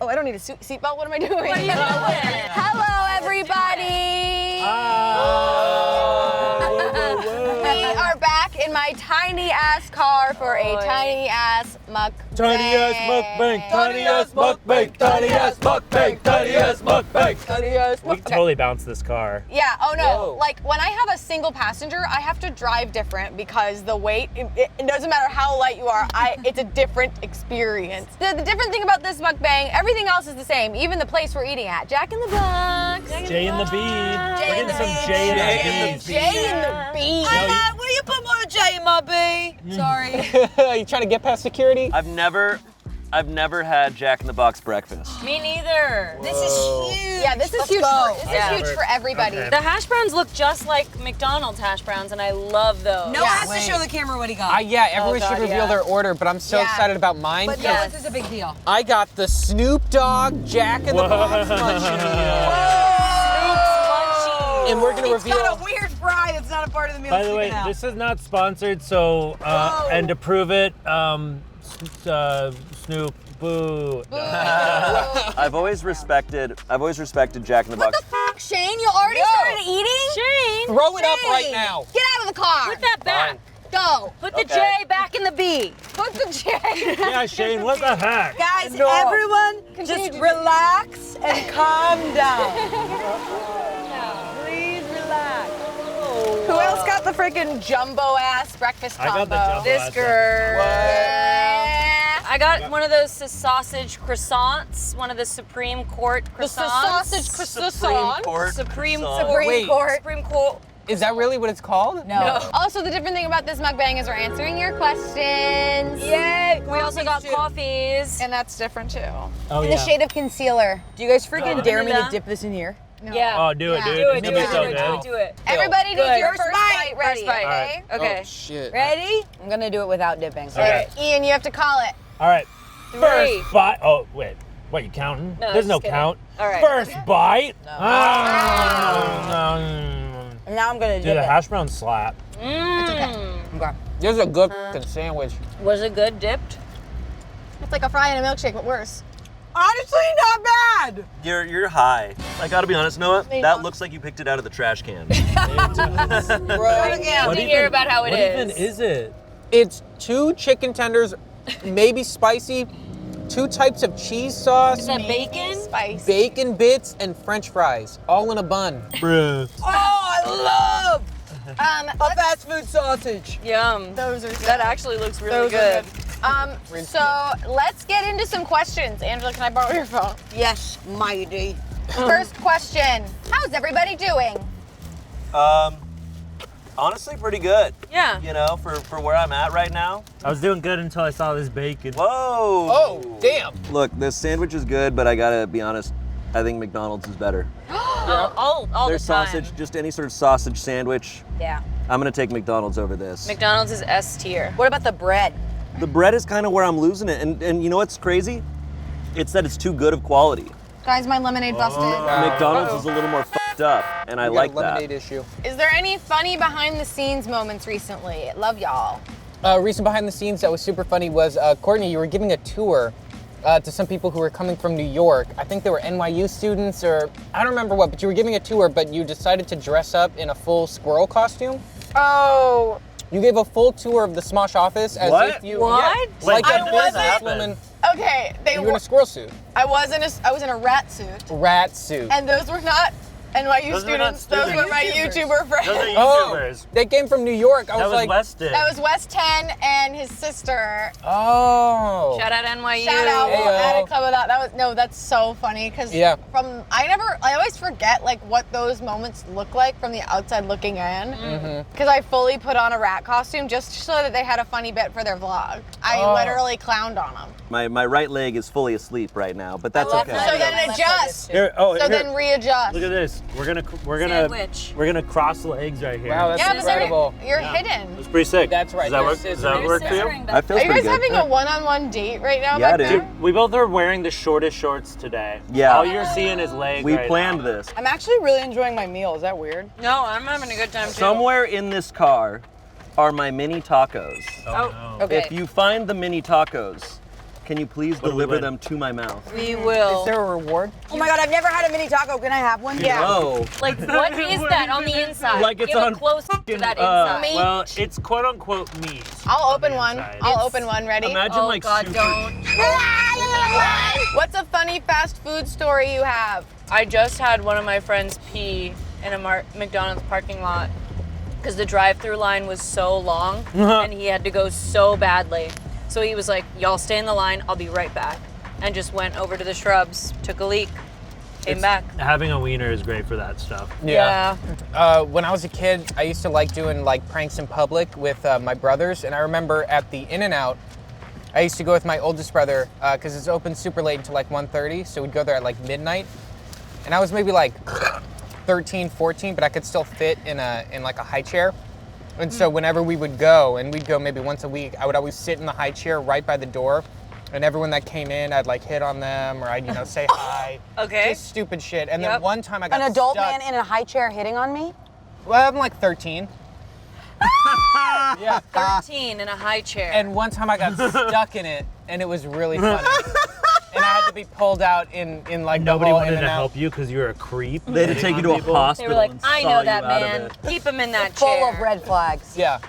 Oh, I don't need a seatbelt. What am I doing? What are you doing? Hello, everybody. We are back in my tiny ass car for a tiny ass mukbang. Tiny ass mukbang, tiny ass mukbang, tiny ass mukbang, tiny ass mukbang, tiny ass mukbang. We can totally bounce this car. Yeah, oh no. Whoa. Like when I have a single passenger, I have to drive different because the weight, it doesn't matter how light you are, it's a different experience. The different thing about this mukbang, everything else is the same, even the place we're eating at. Jack in the Box. J in the B. We're getting some J in the B. J in the B. Will you put more J in my B? Sorry. Are you trying to get past security? I've never had Jack in the Box breakfast. Me neither. This is huge. Yeah, this is huge. This is huge for everybody. Okay. The hash browns look just like McDonald's hash browns, and I love those. No one has to show the camera what he got. Yeah, everyone God, should reveal yeah. their order, but I'm so Yeah. excited about mine. But Yes. this is a big deal. I got the Snoop Dogg Jack in the Box munchie. And we're gonna It's reveal. got a weird fry that's not a part of the meal. By the way, sticking out. this is not sponsored, so and to prove it, Snoop, boo. I've always respected Jack in the What Box. the fuck, Shane? You already started eating? Shane, Throw it up right now. Get out of the car. put that back. Go. Put the Okay. J back in the B. Put the J. Yeah, Shane, what the heck? Guys, No. everyone Continue just to- relax and calm down. Please relax. Who else got the freaking jumbo ass breakfast I combo? got the jumbo This ass girl. Yeah. I got one of those sausage croissants, one of the Supreme Court The croissants. sausage croissant. Supreme Wait. Court. Supreme Court. Is that really what it's called? No. Also, the different thing about this mukbang is we're answering your questions. Yay! We also got coffees. And that's different too. Oh, In yeah. the shade of concealer. Do you guys freaking Go. dare me to Vanilla. dip this in here? No. Yeah. Oh, do it, Yeah. dude. Do it, It's do gonna it, be so do it, good. do it. Everybody Good. needs your First first bite. bite ready, First bite. okay? Okay. Oh, shit. Ready? I'm gonna do it without dipping. All right. Ian, you have to call it. All right. 3. First bite. Oh, wait. What, you counting? No, There's no just kidding. count. All right. First bite. And now I'm gonna Dude, dip the it. hash brown slap. Okay. This is a good f***ing sandwich. Was it good dipped? It's like a fry and a milkshake, but worse. Honestly, not bad. You're high. I gotta be honest, Noah. Maybe That not. looks like you picked it out of the trash can. Bro. To hear about how it What is. even is it? It's 2 chicken tenders, maybe spicy, 2 types of cheese sauce, Is that bacon? Spice. bacon bits, and French fries, all in a bun. Bruh. Oh, I love Let's- a fast food sausage. Yum. Those are good. That actually looks really Those good. are good. So let's get into some questions. Angela, can I borrow your phone? Yes, mighty. First question. How's everybody doing? Honestly, pretty good. Yeah. You know, for where I'm at right now. I was doing good until I saw this bacon. Whoa. Oh, damn. Look, this sandwich is good, but I gotta be honest. I think McDonald's is better. All Their the time. sausage, just any sort of sausage sandwich. Yeah. I'm gonna take McDonald's over this. McDonald's is S tier. What about the bread? The bread is kind of where I'm losing it, and you know what's crazy? It's that it's too good of quality. Guys, my lemonade busted. McDonald's is a little more fucked up, and I We got like a lemonade that. issue. Is there any funny behind the scenes moments recently? Love y'all. Recent behind the scenes that was super funny was, Courtney, you were giving a tour to some people who were coming from New York. I think they were NYU students or I don't remember what, but you were giving a tour, but you decided to dress up in a full squirrel costume. Oh, You gave a full tour of the Smosh office as What? if you What? Yeah, like I a wasn't- businesswoman. okay. You were in a squirrel suit, I was in a rat suit, rat suit. and those were not NYU Those were not students. Those were my students. YouTuber friends. Those are Oh, YouTubers. they came from New York. I That was was like, Weston. That was West 10 and his sister. oh. Shout out NYU. Shout out, we'll Heyo. add a clip of that. That was that's so funny because Yeah. I always forget like what those moments look like from the outside looking in. Mm-hmm. Because I fully put on a rat costume just so that they had a funny bit for their vlog. I Oh. literally clowned on them. My right leg is fully asleep right now, but that's left okay. leg. So then adjust. Here, oh, So here. then readjust. Look at this. Sandwich. We're gonna cross legs right here. Wow, that's Yeah, but they're- incredible. you're Yeah. hidden. That's pretty sick. That's right, Does that they're work? Does that scissoring. work for you? I feel Are you pretty guys good. having a one-on-one date right now? Yeah, back dude. there? We both are wearing the shortest shorts today. Yeah. All you're seeing is legs. We right planned now. this. I'm actually really enjoying my meal. Is that weird? No, I'm having a good time too. Somewhere in this car are my mini tacos. Oh, no. Okay. If you find the mini tacos, can you please What do we deliver win? them to my mouth? We will. Is there a reward? Oh my god, I've never had a mini taco. Can I have one? Oh. Like, what is that on the inside? Like it's Give on a close to that inside. well, it's quote unquote meat. I'll on open the one. inside. I'll open one. Ready? Imagine Oh like God, super. don't. What's a funny fast food story you have? I just had one of my friends pee in a McDonald's parking lot because the drive-through line was so long and he had to go so badly. So he was like, y'all stay in the line, I'll be right back. And just went over to the shrubs, took a leak, came back. Having a wiener is great for that stuff. Yeah. When I was a kid, I used to like doing like pranks in public with my brothers, and I remember at the In-N-Out, I used to go with my oldest brother because it's open super late until like 1:30, so we'd go there at like midnight. And I was maybe like 13, 14, but I could still fit in like a high chair. And so whenever we would go, and we'd go maybe once a week, I would always sit in the high chair right by the door. And everyone that came in, I'd like hit on them, or I'd, say hi. Okay. Just stupid shit. And Yep. then one time I got An adult stuck. man in a high chair hitting on me? Well, I'm like 13. Yeah. 13 in a high chair. And one time I got stuck in it, and it was really funny. And I had to be pulled out in like Nobody the whole wanted to In-N-Out. help you because you were a creep. They had to take you to a they hospital. were like, and I saw know you that out of man. it. Keep him in that Full chair. of red flags. Yeah.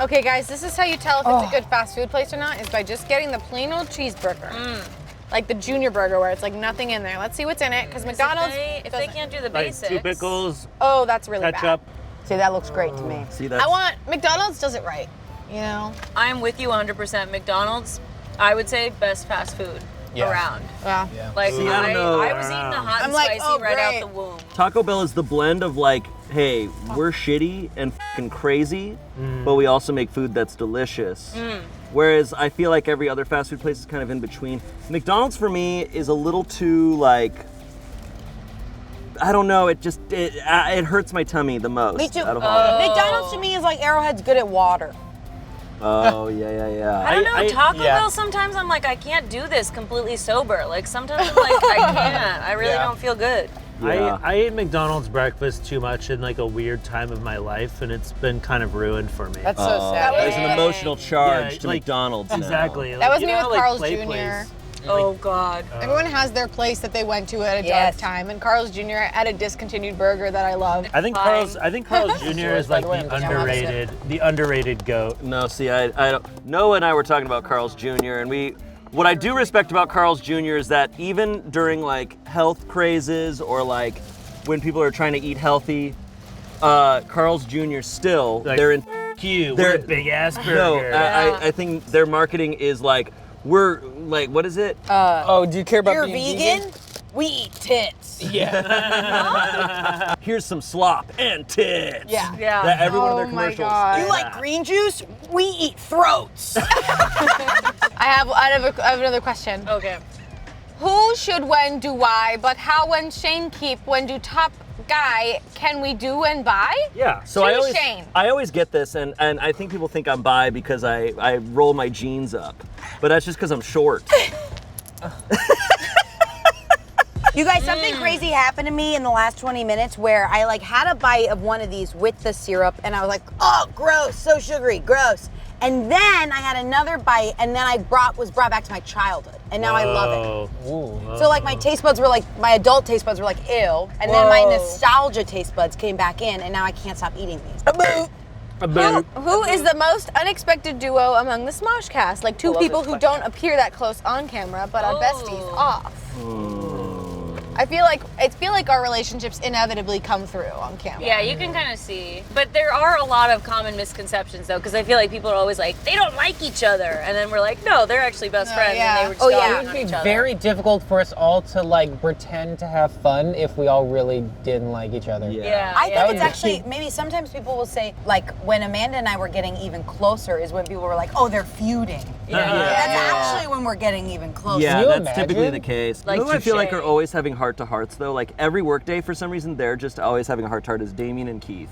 Okay, guys, this is how you tell if it's a good fast food place or not, is by just getting the plain old cheeseburger. Like the junior burger where it's like nothing in there. Let's see what's in it, because McDonald's If they doesn't- can't do the Like basics. 2 pickles, Oh, that's really ketchup. See, that looks great to me. See bad. that? McDonald's does it right, I'm with you 100%. McDonald's, I would say, best fast food Yeah. around. Yeah. Like, See, I don't know. I was eating the hot I'm and like, spicy oh, right out great. the womb. Taco Bell is the blend of like, hey, we're shitty and fucking crazy, but we also make food that's delicious. Whereas I feel like every other fast food place is kind of in between. McDonald's for me is a little too like, I don't know, it hurts my tummy the most. Me too. Out of all of them. McDonald's to me is like Arrowhead's good at water. Oh, yeah. I don't know, Taco yeah. Bell, sometimes I'm like, I can't do this completely sober. Like, sometimes I'm like, I can't. I really Yeah. don't feel good. Yeah. I ate McDonald's breakfast too much in like a weird time of my life, and it's been kind of ruined for me. That's so sad. There's an emotional charge Yeah, to like, McDonald's now. Exactly. That was you me know with how, like, Carl's Play Jr. Place- Oh, God. Everyone has their place that they went to at a Yes. dark time, and Carl's Jr. had a discontinued burger that I love. I think Fine. Carl's Jr. is like By the way, the underrated goat. No, see, I don't. Noah and I were talking about Carl's Jr. and what I do respect about Carl's Jr. is that even during like health crazes or like when people are trying to eat healthy, Carl's Jr. still Like, they're in. Cute. They're- We're a big ass burger. No, I think their marketing is like we're like what is it? Oh, do you care about You're being vegan? We eat tits. Yeah. Here's some slop and tits. Yeah. Yeah. That every one of their Oh my commercials. God. You like green juice? We eat throats. I have another question. Okay. Who should when do why, but how when Shane keep when do top guy can we do and buy? Yeah. So Choose Shane. I always get this, and I think people think I'm bi because I roll my jeans up, but that's just because I'm short. You guys, something crazy happened to me in the last 20 minutes where I like had a bite of one of these with the syrup and I was like, oh, gross, so sugary, gross. And then I had another bite and then was brought back to my childhood and now I love it. Ooh. So like my taste buds were like, my adult taste buds were like, ew. And then my nostalgia taste buds came back in and now I can't stop eating these. Who is the most unexpected duo among the Smosh cast? Like two love people this who question. don't appear that close on camera, but are besties off. I feel like our relationships inevitably come through on camera. Yeah, you can kind of see. But there are a lot of common misconceptions, though, because I feel like people are always like, they don't like each other. And then we're like, no, they're actually best friends. yeah. And they were just It dogging would on be each other. very difficult for us all to like pretend to have fun if we all really didn't like each other. Yeah. I think would it's be- actually, maybe sometimes people will say, like, when Amanda and I were getting even closer is when people were like, oh, they're feuding. That's actually when we're getting even closer. Yeah, you that's typically imagine? the case. Like Who I feel like touche. are always having heart-to-hearts, though, like every workday, for some reason, they're just always having a heart-to-heart is Damien and Keith.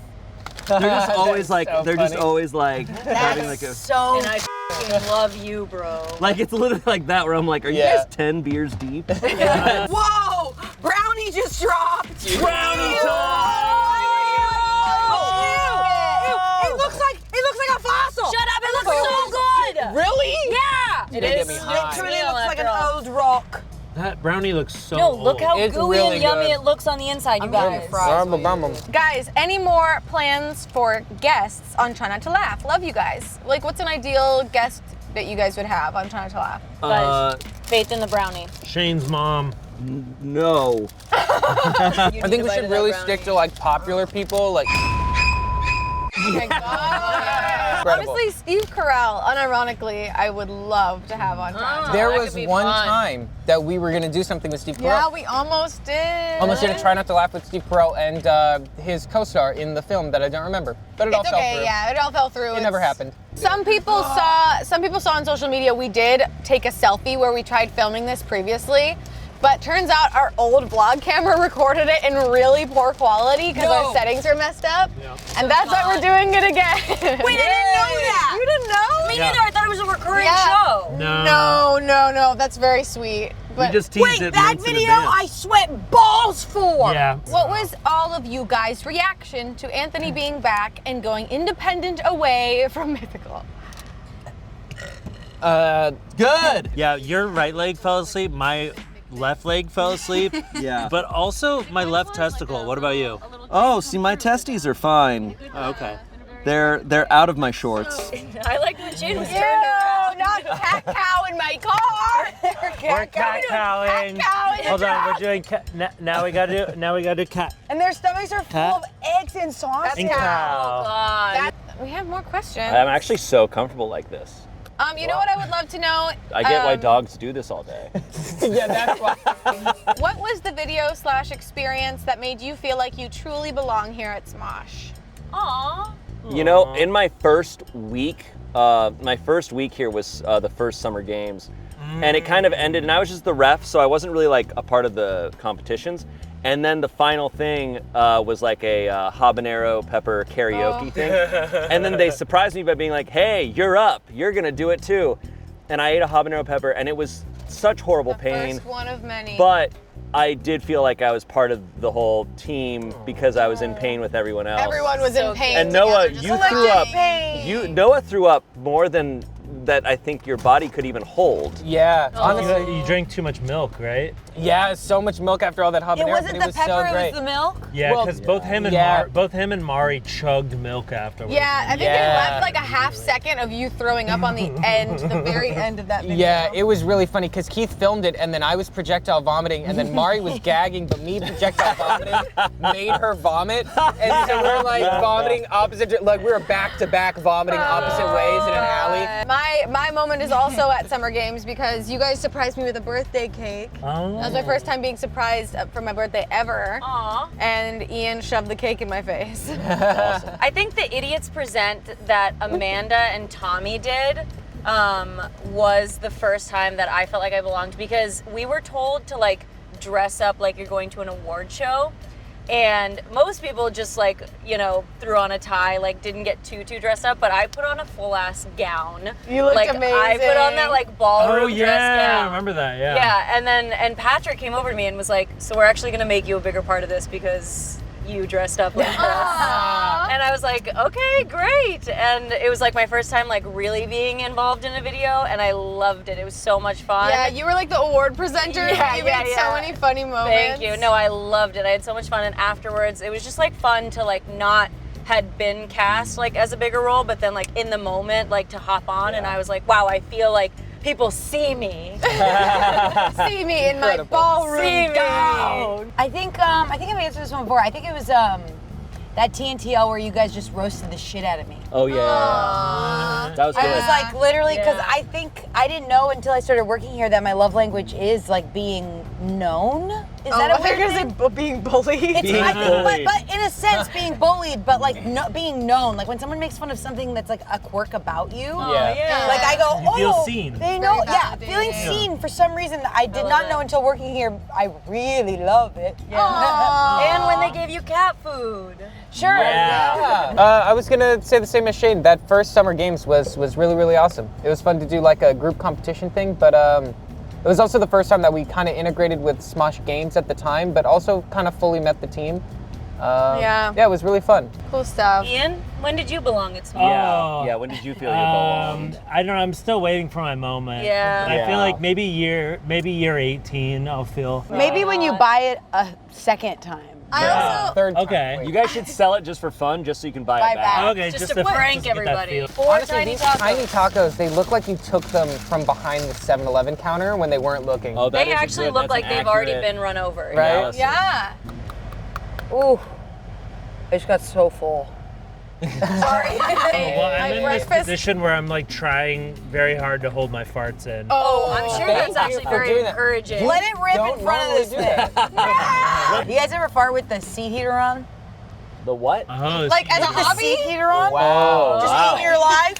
They're just always like, so they're just funny. always like having like a, That's so And I f***ing love you, bro. like it's literally like that where I'm like, are you Yeah. guys 10 beers deep? Whoa! Brownie just dropped! Brownie It looks like a fossil! Shut up, it looks so good! Really? Yeah! It They is. get me high. Literally looks like an old rock. That brownie looks so No, look how It's gooey really and yummy good. it looks on the inside, you guys. Guys, any more plans for guests on Try Not to Laugh? Love you guys. Like, what's an ideal guest that you guys would have on Try Not to Laugh? Uh, Faith in the brownie. Shane's mom. no. I think we should really stick to like popular people, like Oh my God. incredible. Honestly, Steve Carell, unironically, I would love to have on Try Not to There that was could be one fun. time that we were gonna do something with Steve Carell. Yeah, we almost did. Almost did a Try Not to Laugh with Steve Carell and his co-star in the film that I don't remember, but it all It's fell okay, through. yeah, it all fell through. It never happened. Some people saw on social media we did take a selfie where we tried filming this previously, but turns out our old vlog camera recorded it in really poor quality because our settings are messed up, and that's why we're doing it again. Wait, I didn't know that! You didn't know? Me Yeah. neither, I thought it was a recurring Yeah. show. No, that's very sweet. We But just teased Wait, it that months in video I advance. sweat balls for! Yeah. what was all of you guys' reaction to Anthony being back and going independent away from Mythical? Good. Yeah, your right leg fell asleep. My left leg fell asleep. Yeah. But also my left testicle. What about you? Oh, see, my testes are fine. Oh, okay. They're out of my shorts. I like when James Ew, turned around. not cat cow in my car. We're cat cowing. Hold on, we're doing now we gotta do cat And their stomachs are full Cat. of eggs and sauce. and Oh, cow. God. We have more questions. I'm actually so comfortable like this. You know what I would love to know? I get why dogs do this all day. Yeah, that's why. What was the video/experience that made you feel like you truly belong here at Smosh? Aw. You know, in my first week here was the first summer games, and it kind of ended, and I was just the ref, so I wasn't really like a part of the competitions. And then the final thing was like a habanero pepper karaoke thing, and then they surprised me by being like, "Hey, you're up. You're gonna do it too." And I ate a habanero pepper, and it was such horrible pain. First one of many. But I did feel like I was part of the whole team because I was in pain with everyone else. Everyone was in pain. And Noah, together, just you like threw up. pain. Noah threw up more than that I think your body could even hold. Yeah, honestly. You drank too much milk, right? Yeah, so much milk after all that habanero, It wasn't but the it was pepper, so it great. was the milk? Yeah, Well, because both him and Mari chugged milk afterwards. Yeah, I think Yeah. they left like a half second of you throwing up on the end, the very end of that video. Yeah, it was really funny because Keith filmed it and then I was projectile vomiting and then Mari was gagging, but me projectile vomiting made her vomit. And so we're like vomiting opposite, like we were back to back vomiting opposite ways in an alley. My moment is also at Summer Games because you guys surprised me with a birthday cake. Oh. That was my first time being surprised for my birthday ever. Aw. And Ian shoved the cake in my face. I think the Idiots Present that Amanda and Tommy did was the first time that I felt like I belonged because we were told to like dress up like you're going to an award show. And most people just like, you know, threw on a tie, like didn't get too dressed up, but I put on a full ass gown. You looked like, I amazing. put on that like ballroom Oh dress yeah, I gown. remember that. Yeah. Yeah, and Patrick came over to me and was like, so we're actually gonna make you a bigger part of this because you dressed up like this. And I was like, okay, great. And it was like my first time like really being involved in a video and I loved it. It was so much fun. Yeah, you were like the award presenter. Yeah, You yeah, made so yeah. many funny moments. Thank you. No, I loved it. I had so much fun and afterwards it was just like fun to like not had been cast like as a bigger role, but then like in the moment like to hop on and I was like, wow, I feel like people see me. See me in my ballroom gown. I think I've answered this one before. I think it was that TNTL where you guys just roasted the shit out of me. Oh yeah. That was good. I was like literally because I think I didn't know until I started working here that my love language is like being known. Is that a weird thing? Being bullied? It's, Being I think, bullied. but in a sense, being bullied, but like being known. Like when someone makes fun of something that's like a quirk about you. Yeah. Like I go, You feel seen. They know, Very yeah. validating. Feeling seen for some reason I did not know until working here. I really love it. And when they gave you cat food. Sure. Yeah. I was gonna say the same as Shane. That first summer games was really, really awesome. It was fun to do like a group competition thing, but it was also the first time that we kind of integrated with Smosh games at the time, but also kind of fully met the team. Yeah, it was really fun. Cool stuff. Ian, when did you belong at Smosh? Oh. Yeah. When did you feel you belonged? I don't know. I'm still waiting for my moment. Yeah. I feel Yeah. like maybe year 18, I'll feel. Maybe when you buy it a second time. I also Third time. Okay. You guys should sell it just for fun, just so you can buy Buy it back. back. Okay, Just to prank get that everybody. feel. 4 Honestly, tiny these tacos. tiny tacos, they look like you took them from behind the 7-Eleven counter when they weren't looking. Oh, that They is a actually good- look that's like an they've already accurate been run over. Right? analysis. yeah. Ooh, I just got so full. Sorry. Well, I'm in this breakfast. position where I'm like trying very hard to hold my farts in. Oh, I'm sure Thank that's actually you for very doing that. encouraging. Let it rip Don't in front of normally this do thing. that. You guys ever fart with the seat heater on? The what? Oh, Like as a seat- The hobby? seat heater on? Wow. Just Wow. eating your life?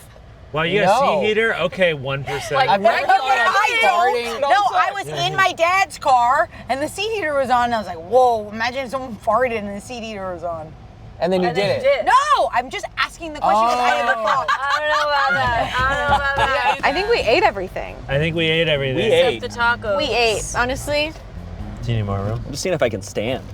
Wow, you got a No. seat heater? Okay, 1%. Like, I've never Right, thought but of I farting. don't. No, I was in my dad's car and the seat heater was on and I was like, whoa, imagine if someone farted and the seat heater was on. And then you And did then it. you did. No, I'm just asking the question because I never Oh. thought. I don't know about that. I don't know about that. I think we ate everything. I think we ate everything. We ate. Except the tacos. We ate, honestly. Do you need more room? I'm just seeing if I can stand.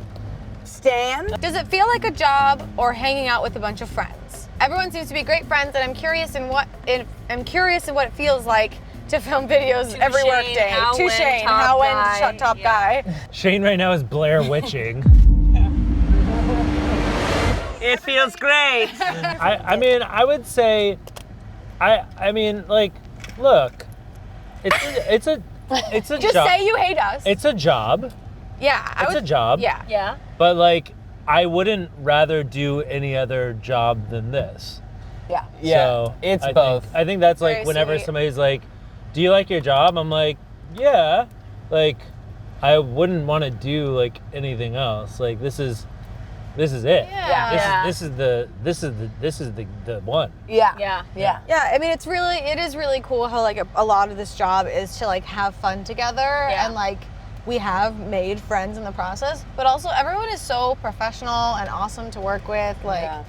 Stand? Does it feel like a job or hanging out with a bunch of friends? Everyone seems to be great friends, and I'm curious in what it feels like to film videos To every Shane, workday. how To when, Shane, top how when guy. shut top Yeah. guy. Shane right now is Blair Witching. It feels great. I mean, I would say, I mean, like, look, it's a Just job. say you hate us. It's a job. Yeah, It's a job. Yeah. Yeah. But like, I wouldn't rather do any other job than this. Yeah. Yeah, So it's I both. I think that's like Very whenever sweet. somebody's like, "Do you like your job?" I'm like, "Yeah." Like, I wouldn't want to do like anything else. Like this is it. Yeah. This is the one. Yeah. Yeah. Yeah. Yeah, I mean, it is really cool how like a lot of this job is to like have fun together Yeah. and like we have made friends in the process, but also everyone is so professional and awesome to work with. Like, Yeah.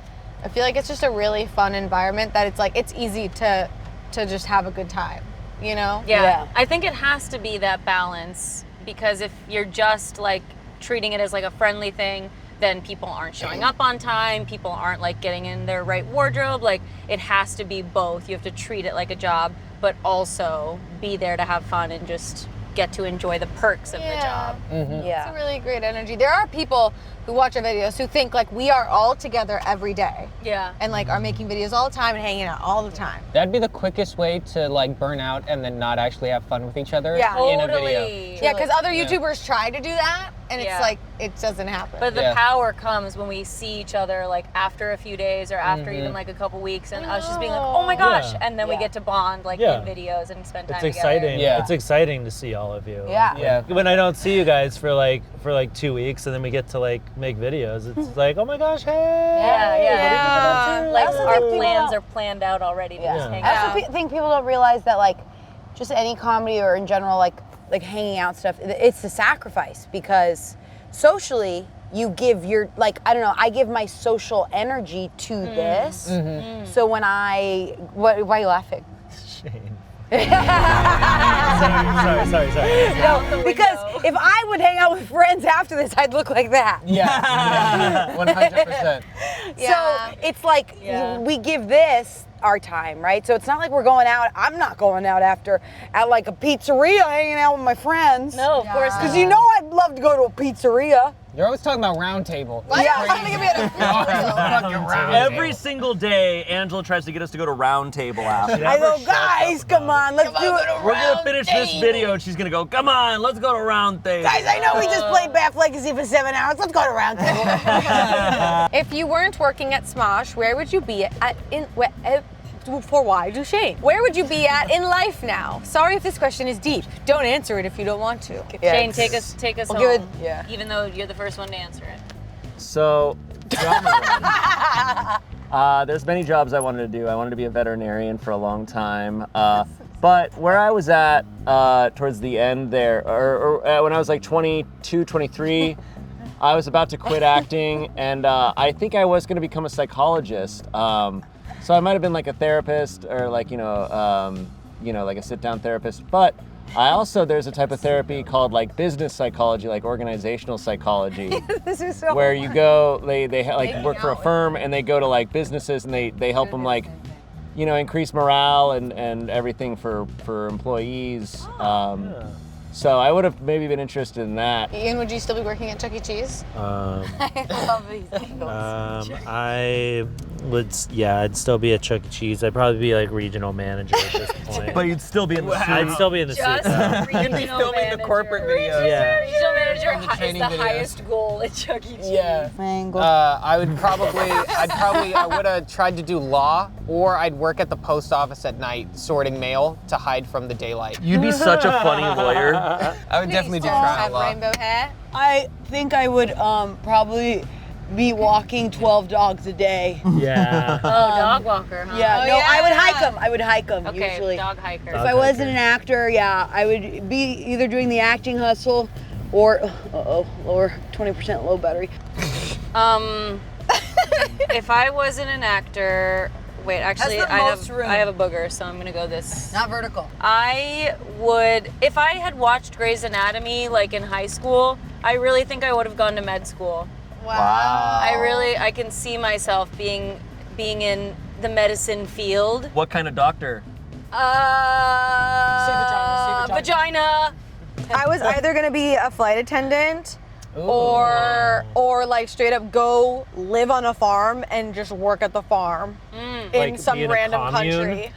I feel like it's just a really fun environment that it's like it's easy to just have a good time, you know? Yeah. Yeah. I think it has to be that balance because if you're just like treating it as like a friendly thing, then people aren't showing up on time, people aren't like getting in their right wardrobe. Like it has to be both. You have to treat it like a job, but also be there to have fun and just get to enjoy the perks of the job. It's a Yeah. really great energy. There are people who watch our videos who think like we are all together every day Yeah. and like are making videos all the time and hanging out all the time. That'd be the quickest way to like burn out and then not actually have fun with each other Yeah. in a video. Totally. Yeah, because other YouTubers try to do that and Yeah. it's like it doesn't happen. But the Yeah. power comes when we see each other like after a few days or after even like a couple weeks and us just being like, oh my gosh. Yeah. And then we Yeah. get to bond like Yeah. in videos and spend time It's together. exciting. Yeah. It's exciting to see all of you. Yeah. Yeah. When I don't see you guys for like 2 weeks and then we get to like make videos, it's like, oh my gosh, hey. Yeah, yeah. Yeah. Like also our think people plans don't- are planned out already to just hang I out. also think people don't realize that like just any comedy or in general like hanging out stuff, it's a sacrifice because socially you give your like I don't know, I give my social energy to this. So when why are you laughing? Shane. sorry. No, because if I would hang out with friends after this, I'd look like that. Yeah, 100%. Yeah. So it's like we give this our time, right? So it's not like we're going out. I'm not going out after at like a pizzeria hanging out with my friends. No, of course Because not. you know I'd love to go to a pizzeria. You're always talking about round table. Why are you trying to give me a Fucking round Every table. single day, Angela tries to get us to go to Round Table after. I go, guys, come on, let's do it. We're gonna finish this video and she's gonna go, come on, let's go to Round Table. Guys, I know we just played Bath Legacy for 7 hours. Let's go to Round Table. If you weren't working at Smosh, where would you be for why do Shane? Where would you be at in life now? Sorry if this question is deep. Don't answer it if you don't want to. Shane, take us home. Good. Yeah. Even though you're the first one to answer it. So, there's many jobs I wanted to do. I wanted to be a veterinarian for a long time. But where I was at towards the end there, or when I was like 22, 23, I was about to quit acting, and I think I was going to become a psychologist. So I might have been like a therapist, or like like a sit-down therapist. But there's a type of therapy called like business psychology, like organizational psychology, This is so where you go, they like work for a firm, and they go to like businesses, and they help them like, increase morale and everything for employees. So I would have maybe been interested in that. Ian, would you still be working at Chuck E. Cheese? I love these angles. I would, I'd still be at Chuck E. Cheese. I'd probably be like regional manager at this point. But you'd still be in the I'd still be in the suit. You'd be filming the corporate videos. Yeah. Regional manager And the is training the videos. highest goal at Chuck E. Cheese. Yeah. Mangle. I would have tried to do law, or I'd work at the post office at night sorting mail to hide from the daylight. You'd be such a funny lawyer. I would definitely do All trial have law. rainbow hair. I think I would probably be walking 12 dogs a day. Yeah. Oh, dog walker, huh? Yeah, Oh, no, I would yeah. hike them. I would hike them Okay, usually. dog hiker. If I wasn't an actor, I would be either doing the acting hustle or, lower 20% low battery. If I wasn't an actor, wait, actually, the I most room. have a booger, so I'm gonna go this. Not vertical. I would, if I had watched Grey's Anatomy like in high school, I really think I would have gone to med school. Wow. I can see myself being in the medicine field. What kind of doctor? Vagina. I was either gonna be a flight attendant or like straight up go live on a farm and just work at the farm in Like some be in a random commune? country.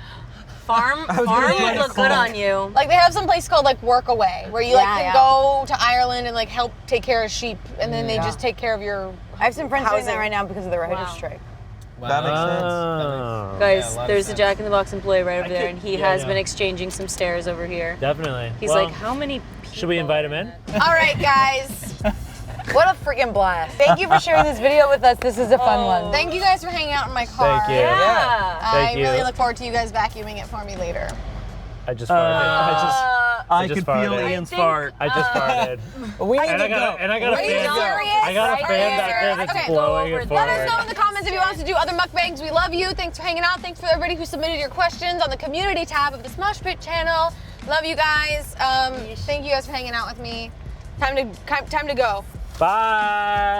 Farm would look good on you. Like they have some place called like Workaway where you like can go to Ireland and like help take care of sheep and then they just take care of your I have some friends doing that housing. right now because of the writer's Wow. strike. That makes sense. Oh. Guys, a lot of there's a sense. Jack in the Box employee right over there, and he has yeah. been exchanging some stares over here. Definitely. He's Well, like, how many people? should we invite him in? All right, guys. What a freaking blast. Thank you for sharing this video with us. This is a fun one. Thank you guys for hanging out in my car. Thank you. Yeah. I Thank you. really look forward to you guys vacuuming it for me later. I just farted. I just could feel farted. Ian's fart. I just farted. We need And to I got go. a fan. Are you serious? I got a Are fan you back there serious? that's Okay. blowing Go it over Let us forward. know in the comments if you want us to do other mukbangs. We love you. Thanks for hanging out. Thanks for everybody who submitted your questions on the community tab of the Smosh Pit channel. Love you guys. Thank you guys for hanging out with me. Time to go. Bye.